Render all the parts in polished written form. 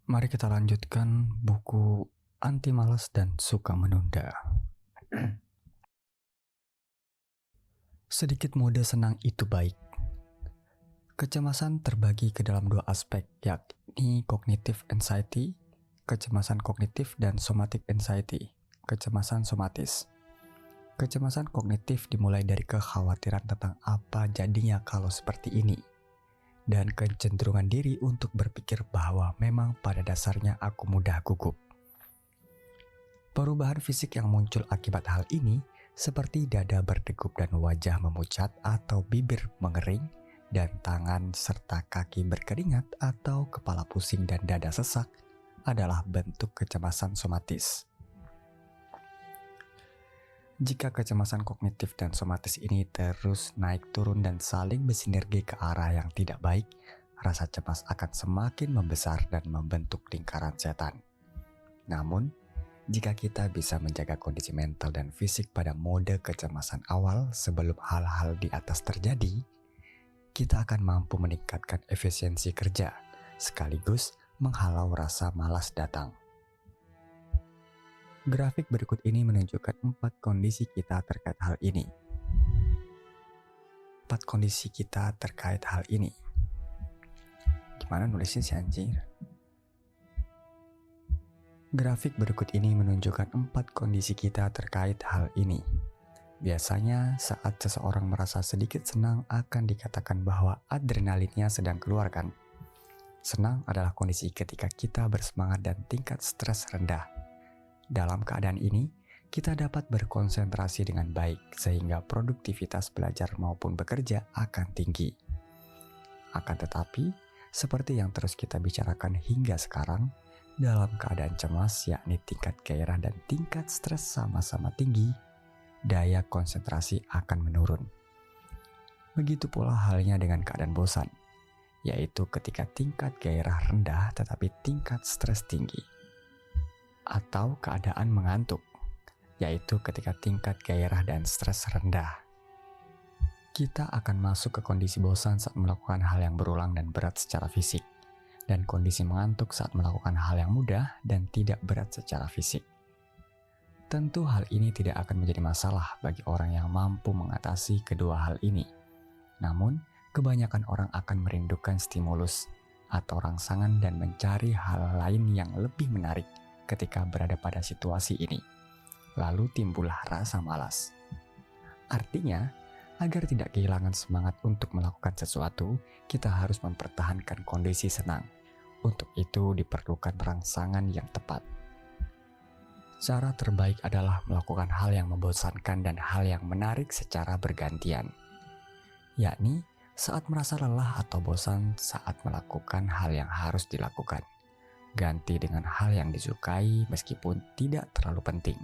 Mari kita lanjutkan buku Anti Malas dan Suka Menunda. Sedikit mode senang itu baik. Kecemasan terbagi ke dalam dua aspek, yakni cognitive anxiety, kecemasan kognitif, dan somatic anxiety, kecemasan somatis. Kecemasan kognitif dimulai dari kekhawatiran tentang apa jadinya kalau seperti ini, dan kecenderungan diri untuk berpikir bahwa memang pada dasarnya aku mudah gugup. Perubahan fisik yang muncul akibat hal ini seperti dada berdegup dan wajah memucat atau bibir mengering dan tangan serta kaki berkeringat atau kepala pusing dan dada sesak adalah bentuk kecemasan somatis. Jika kecemasan kognitif dan somatis ini terus naik turun dan saling bersinergi ke arah yang tidak baik, rasa cemas akan semakin membesar dan membentuk lingkaran setan. Namun, jika kita bisa menjaga kondisi mental dan fisik pada mode kecemasan awal sebelum hal-hal di atas terjadi, kita akan mampu meningkatkan efisiensi kerja, sekaligus menghalau rasa malas datang. Grafik berikut ini menunjukkan 4 kondisi kita terkait hal ini. 4 kondisi kita terkait hal ini. Gimana nulisnya sih anjir? Grafik berikut ini menunjukkan 4 kondisi kita terkait hal ini. Biasanya saat seseorang merasa sedikit senang akan dikatakan bahwa adrenalinnya sedang keluar kan. Senang adalah kondisi ketika kita bersemangat dan tingkat stres rendah. Dalam keadaan ini, kita dapat berkonsentrasi dengan baik sehingga produktivitas belajar maupun bekerja akan tinggi. Akan tetapi, seperti yang terus kita bicarakan hingga sekarang, dalam keadaan cemas yakni tingkat gairah dan tingkat stres sama-sama tinggi, daya konsentrasi akan menurun. Begitu pula halnya dengan keadaan bosan, yaitu ketika tingkat gairah rendah tetapi tingkat stres tinggi. Atau keadaan mengantuk, yaitu ketika tingkat gairah dan stres rendah. Kita akan masuk ke kondisi bosan saat melakukan hal yang berulang dan berat secara fisik, dan kondisi mengantuk saat melakukan hal yang mudah dan tidak berat secara fisik. Tentu hal ini tidak akan menjadi masalah bagi orang yang mampu mengatasi kedua hal ini. Namun, kebanyakan orang akan merindukan stimulus atau rangsangan dan mencari hal lain yang lebih menarik ketika berada pada situasi ini. Lalu timbullah rasa malas. Artinya, agar tidak kehilangan semangat untuk melakukan sesuatu, kita harus mempertahankan kondisi senang. Untuk itu diperlukan rangsangan yang tepat. Cara terbaik adalah melakukan hal yang membosankan dan hal yang menarik secara bergantian. Yakni saat merasa lelah atau bosan saat melakukan hal yang harus dilakukan. Ganti dengan hal yang disukai meskipun tidak terlalu penting.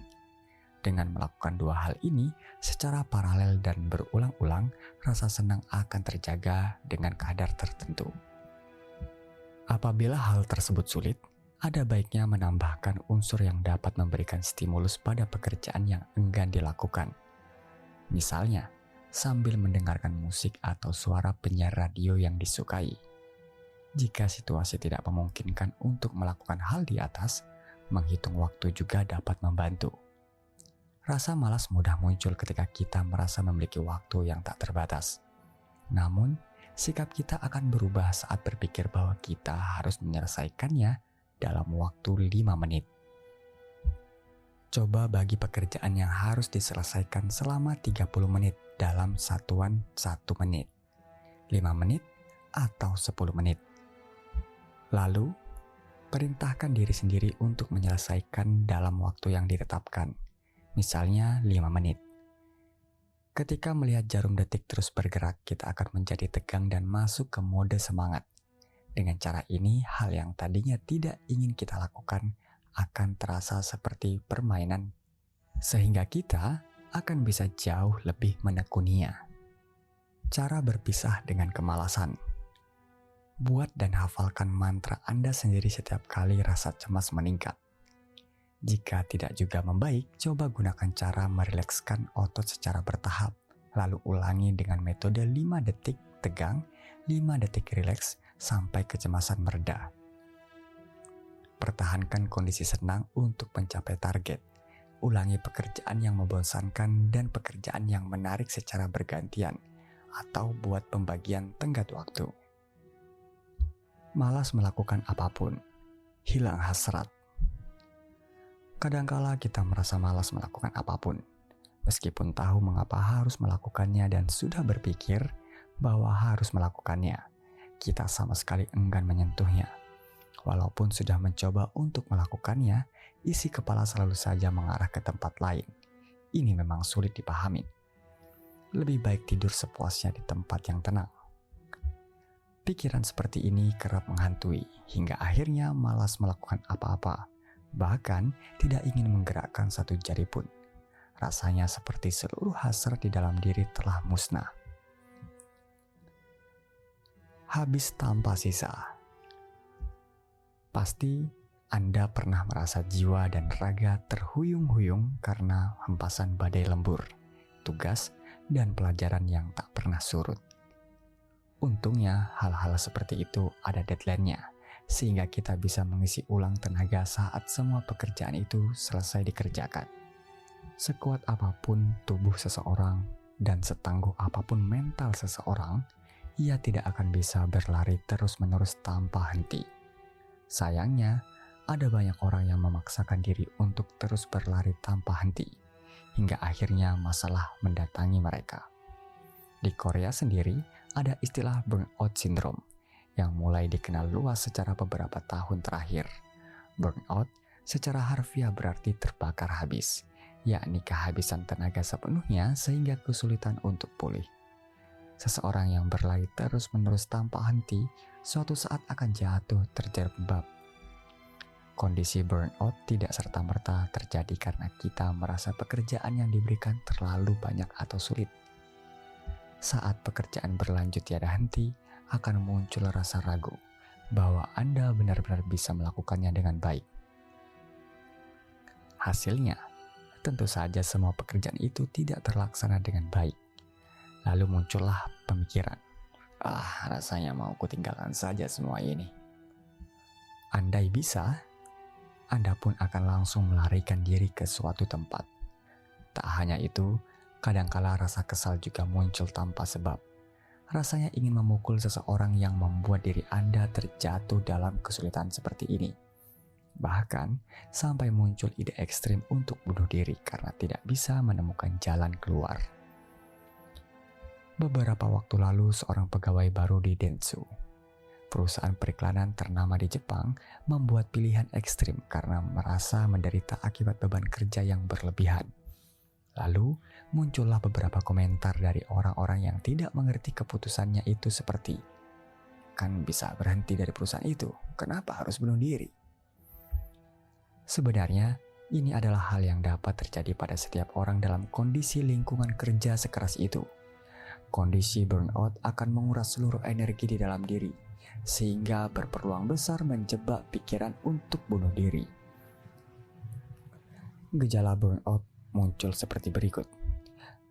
Dengan melakukan dua hal ini secara paralel dan berulang-ulang, rasa senang akan terjaga dengan kadar tertentu. Apabila hal tersebut sulit, ada baiknya menambahkan unsur yang dapat memberikan stimulus pada pekerjaan yang enggan dilakukan. Misalnya, sambil mendengarkan musik atau suara penyiar radio yang disukai. Jika situasi tidak memungkinkan untuk melakukan hal di atas, menghitung waktu juga dapat membantu. Rasa malas mudah muncul ketika kita merasa memiliki waktu yang tak terbatas. Namun, sikap kita akan berubah saat berpikir bahwa kita harus menyelesaikannya dalam waktu 5 menit. Coba bagi pekerjaan yang harus diselesaikan selama 30 menit dalam satuan 1 menit, 5 menit, atau 10 menit. Lalu, perintahkan diri sendiri untuk menyelesaikan dalam waktu yang ditetapkan, misalnya 5 menit. Ketika melihat jarum detik terus bergerak, kita akan menjadi tegang dan masuk ke mode semangat. Dengan cara ini, hal yang tadinya tidak ingin kita lakukan akan terasa seperti permainan, sehingga kita akan bisa jauh lebih menekuninya. Cara berpisah dengan kemalasan. Buat dan hafalkan mantra Anda sendiri setiap kali rasa cemas meningkat. Jika tidak juga membaik, coba gunakan cara merilekskan otot secara bertahap. Lalu ulangi dengan metode 5 detik tegang, 5 detik rileks, sampai kecemasan mereda. mempertahankan kondisi senang untuk mencapai target. Ulangi pekerjaan yang membosankan dan pekerjaan yang menarik secara bergantian, atau buat pembagian tenggat waktu. Malas melakukan apapun, hilang hasrat. Kadangkala kita merasa malas melakukan apapun, meskipun tahu mengapa harus melakukannya dan sudah berpikir bahwa harus melakukannya. Kita sama sekali enggan menyentuhnya. Walaupun sudah mencoba untuk melakukannya, isi kepala selalu saja mengarah ke tempat lain. Ini memang sulit dipahami. Lebih baik tidur sepuasnya di tempat yang tenang. Pikiran seperti ini kerap menghantui hingga akhirnya malas melakukan apa-apa, bahkan tidak ingin menggerakkan satu jari pun. Rasanya seperti seluruh hasrat di dalam diri telah musnah. Habis tanpa sisa. Pasti Anda pernah merasa jiwa dan raga terhuyung-huyung karena hempasan badai lembur, tugas, dan pelajaran yang tak pernah surut. Untungnya hal-hal seperti itu ada deadline-nya, sehingga kita bisa mengisi ulang tenaga saat semua pekerjaan itu selesai dikerjakan. Sekuat apapun tubuh seseorang dan setangguh apapun mental seseorang, ia tidak akan bisa berlari terus-menerus tanpa henti. Sayangnya, ada banyak orang yang memaksakan diri untuk terus berlari tanpa henti, hingga akhirnya masalah mendatangi mereka. Di Korea sendiri, ada istilah burnout syndrome yang mulai dikenal luas secara beberapa tahun terakhir. Burnout secara harfiah berarti terbakar habis, yakni kehabisan tenaga sepenuhnya sehingga kesulitan untuk pulih. Seseorang yang berlari terus-menerus tanpa henti, suatu saat akan jatuh terjerembab. Kondisi burnout tidak serta-merta terjadi karena kita merasa pekerjaan yang diberikan terlalu banyak atau sulit. Saat pekerjaan berlanjut tiada henti, akan muncul rasa ragu bahwa Anda benar-benar bisa melakukannya dengan baik. Hasilnya, tentu saja semua pekerjaan itu tidak terlaksana dengan baik. Lalu muncullah pemikiran, rasanya mau kutinggalkan saja semua ini. Andai bisa, Anda pun akan langsung melarikan diri ke suatu tempat. Tak hanya itu, kadangkala rasa kesal juga muncul tanpa sebab. Rasanya ingin memukul seseorang yang membuat diri Anda terjatuh dalam kesulitan seperti ini. Bahkan, sampai muncul ide ekstrim untuk bunuh diri karena tidak bisa menemukan jalan keluar. Beberapa waktu lalu, seorang pegawai baru di Dentsu, perusahaan periklanan ternama di Jepang, membuat pilihan ekstrim karena merasa menderita akibat beban kerja yang berlebihan. Lalu, muncullah beberapa komentar dari orang-orang yang tidak mengerti keputusannya itu seperti, "Kan bisa berhenti dari perusahaan itu, kenapa harus bunuh diri?" Sebenarnya, ini adalah hal yang dapat terjadi pada setiap orang dalam kondisi lingkungan kerja sekeras itu. Kondisi burnout akan menguras seluruh energi di dalam diri, sehingga berpeluang besar menjebak pikiran untuk bunuh diri. Gejala burnout muncul seperti berikut.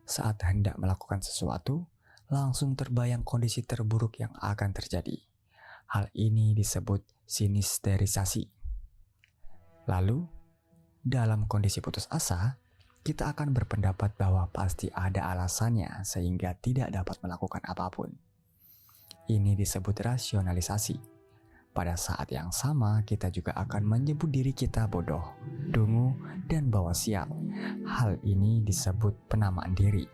Saat hendak melakukan sesuatu, langsung terbayang kondisi terburuk yang akan terjadi. Hal ini disebut sinesterisasi. Lalu, dalam kondisi putus asa, kita akan berpendapat bahwa pasti ada alasannya sehingga tidak dapat melakukan apapun. Ini disebut rasionalisasi. Pada saat yang sama, kita juga akan menyebut diri kita bodoh, dungu, dan bawa sial. Hal ini disebut penamaan diri.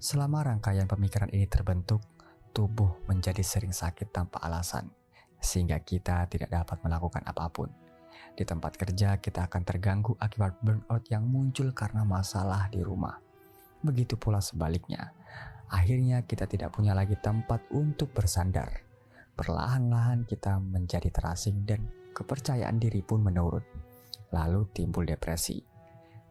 Selama rangkaian pemikiran ini terbentuk, tubuh menjadi sering sakit tanpa alasan, sehingga kita tidak dapat melakukan apapun. Di tempat kerja, kita akan terganggu akibat burnout yang muncul karena masalah di rumah. Begitu pula sebaliknya, akhirnya kita tidak punya lagi tempat untuk bersandar. Perlahan-lahan kita menjadi terasing dan kepercayaan diri pun menurun. Lalu timbul depresi.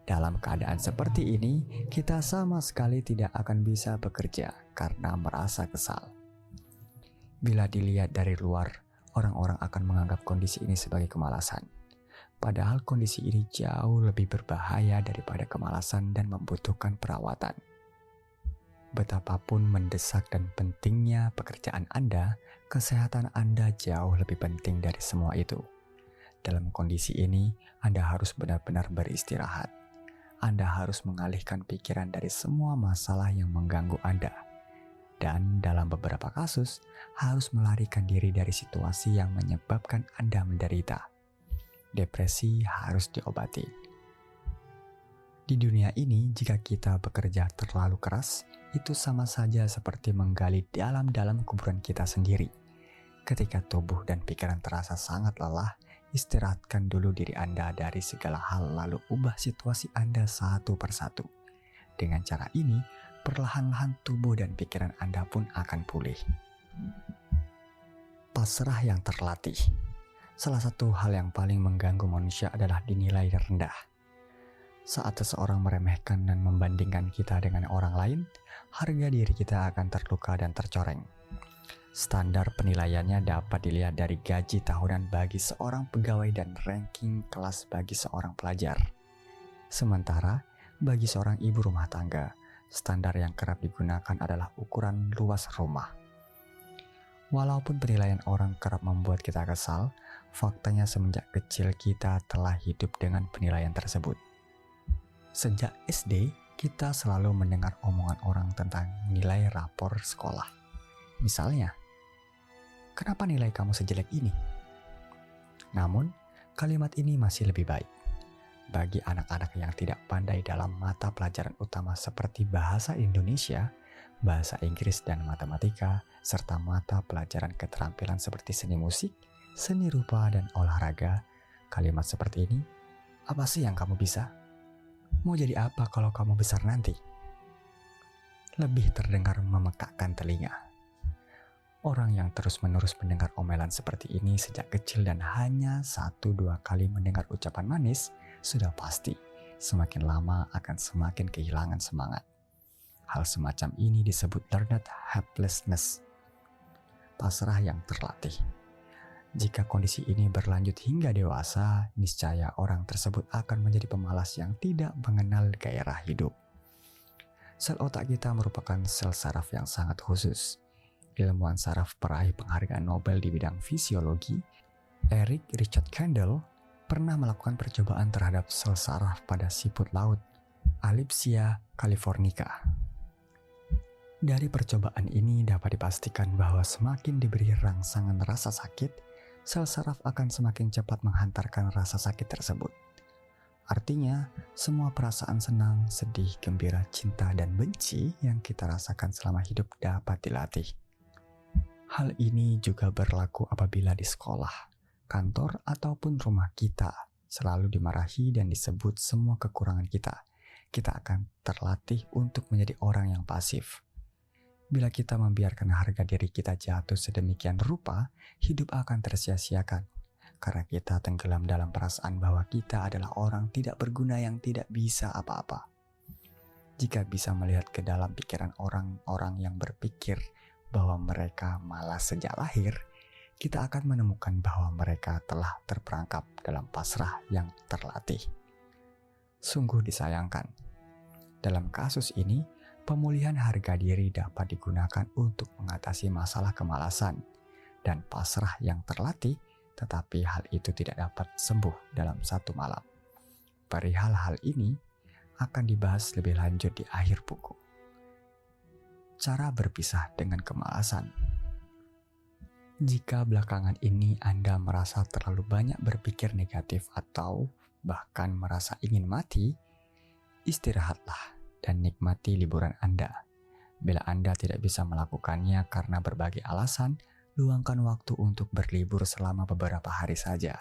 Dalam keadaan seperti ini, kita sama sekali tidak akan bisa bekerja karena merasa kesal. Bila dilihat dari luar, orang-orang akan menganggap kondisi ini sebagai kemalasan. Padahal kondisi ini jauh lebih berbahaya daripada kemalasan dan membutuhkan perawatan. Betapapun mendesak dan pentingnya pekerjaan Anda, kesehatan Anda jauh lebih penting dari semua itu. Dalam kondisi ini, Anda harus benar-benar beristirahat. Anda harus mengalihkan pikiran dari semua masalah yang mengganggu Anda. Dan dalam beberapa kasus, harus melarikan diri dari situasi yang menyebabkan Anda menderita. Depresi harus diobati. Di dunia ini, jika kita bekerja terlalu keras, itu sama saja seperti menggali dalam-dalam kuburan kita sendiri. Ketika tubuh dan pikiran terasa sangat lelah, istirahatkan dulu diri Anda dari segala hal lalu ubah situasi Anda satu persatu. Dengan cara ini, perlahan-lahan tubuh dan pikiran Anda pun akan pulih. Pasrah yang terlatih. Salah satu hal yang paling mengganggu manusia adalah dinilai rendah. Saat seseorang meremehkan dan membandingkan kita dengan orang lain, harga diri kita akan terluka dan tercoreng. Standar penilaiannya dapat dilihat dari gaji tahunan bagi seorang pegawai dan ranking kelas bagi seorang pelajar. Sementara, bagi seorang ibu rumah tangga, standar yang kerap digunakan adalah ukuran luas rumah. Walaupun penilaian orang kerap membuat kita kesal, faktanya semenjak kecil kita telah hidup dengan penilaian tersebut. Sejak SD, kita selalu mendengar omongan orang tentang nilai rapor sekolah. Misalnya, "Kenapa nilai kamu sejelek ini?" Namun, kalimat ini masih lebih baik. Bagi anak-anak yang tidak pandai dalam mata pelajaran utama seperti bahasa Indonesia, bahasa Inggris dan matematika, serta mata pelajaran keterampilan seperti seni musik, seni rupa, dan olahraga, kalimat seperti ini, "Apa sih yang kamu bisa? Mau jadi apa kalau kamu besar nanti?" lebih terdengar memekakkan telinga. Orang yang terus-menerus mendengar omelan seperti ini sejak kecil dan hanya 1-2 kali mendengar ucapan manis, sudah pasti semakin lama akan semakin kehilangan semangat. Hal semacam ini disebut learned helplessness, pasrah yang terlatih. Jika kondisi ini berlanjut hingga dewasa, niscaya orang tersebut akan menjadi pemalas yang tidak mengenal gairah hidup. Sel otak kita merupakan sel saraf yang sangat khusus. Ilmuwan saraf peraih penghargaan Nobel di bidang fisiologi, Eric Richard Kandel, pernah melakukan percobaan terhadap sel saraf pada siput laut, Alypsia californica. Dari percobaan ini dapat dipastikan bahwa semakin diberi rangsangan rasa sakit, sel saraf akan semakin cepat menghantarkan rasa sakit tersebut. Artinya, semua perasaan senang, sedih, gembira, cinta, dan benci yang kita rasakan selama hidup dapat dilatih. Hal ini juga berlaku apabila di sekolah, kantor, ataupun rumah kita selalu dimarahi dan disebut semua kekurangan kita. Kita akan terlatih untuk menjadi orang yang pasif. Bila kita membiarkan harga diri kita jatuh sedemikian rupa, hidup akan tersia-siakan. Karena kita tenggelam dalam perasaan bahwa kita adalah orang tidak berguna yang tidak bisa apa-apa. Jika bisa melihat ke dalam pikiran orang-orang yang berpikir bahwa mereka malas sejak lahir, kita akan menemukan bahwa mereka telah terperangkap dalam pasrah yang terlatih. Sungguh disayangkan. Dalam kasus ini, pemulihan harga diri dapat digunakan untuk mengatasi masalah kemalasan dan pasrah yang terlatih, tetapi hal itu tidak dapat sembuh dalam satu malam. Perihal hal ini akan dibahas lebih lanjut di akhir buku. Cara berpisah dengan kemalasan. Jika belakangan ini Anda merasa terlalu banyak berpikir negatif atau bahkan merasa ingin mati, istirahatlah dan nikmati liburan Anda. Bila Anda tidak bisa melakukannya karena berbagai alasan, luangkan waktu untuk berlibur selama beberapa hari saja.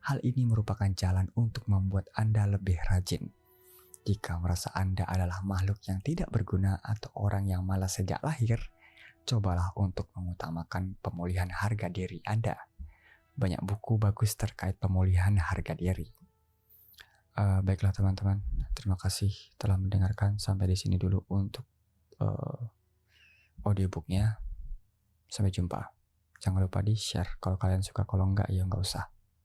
Hal ini merupakan jalan untuk membuat Anda lebih rajin. Jika merasa Anda adalah makhluk yang tidak berguna atau orang yang malas sejak lahir, cobalah untuk mengutamakan pemulihan harga diri Anda. Banyak buku bagus terkait pemulihan harga diri. Baiklah teman-teman, terima kasih telah mendengarkan. Sampai di sini dulu untuk audiobooknya. Sampai jumpa. Jangan lupa di-share kalau kalian suka, kalau enggak ya enggak usah.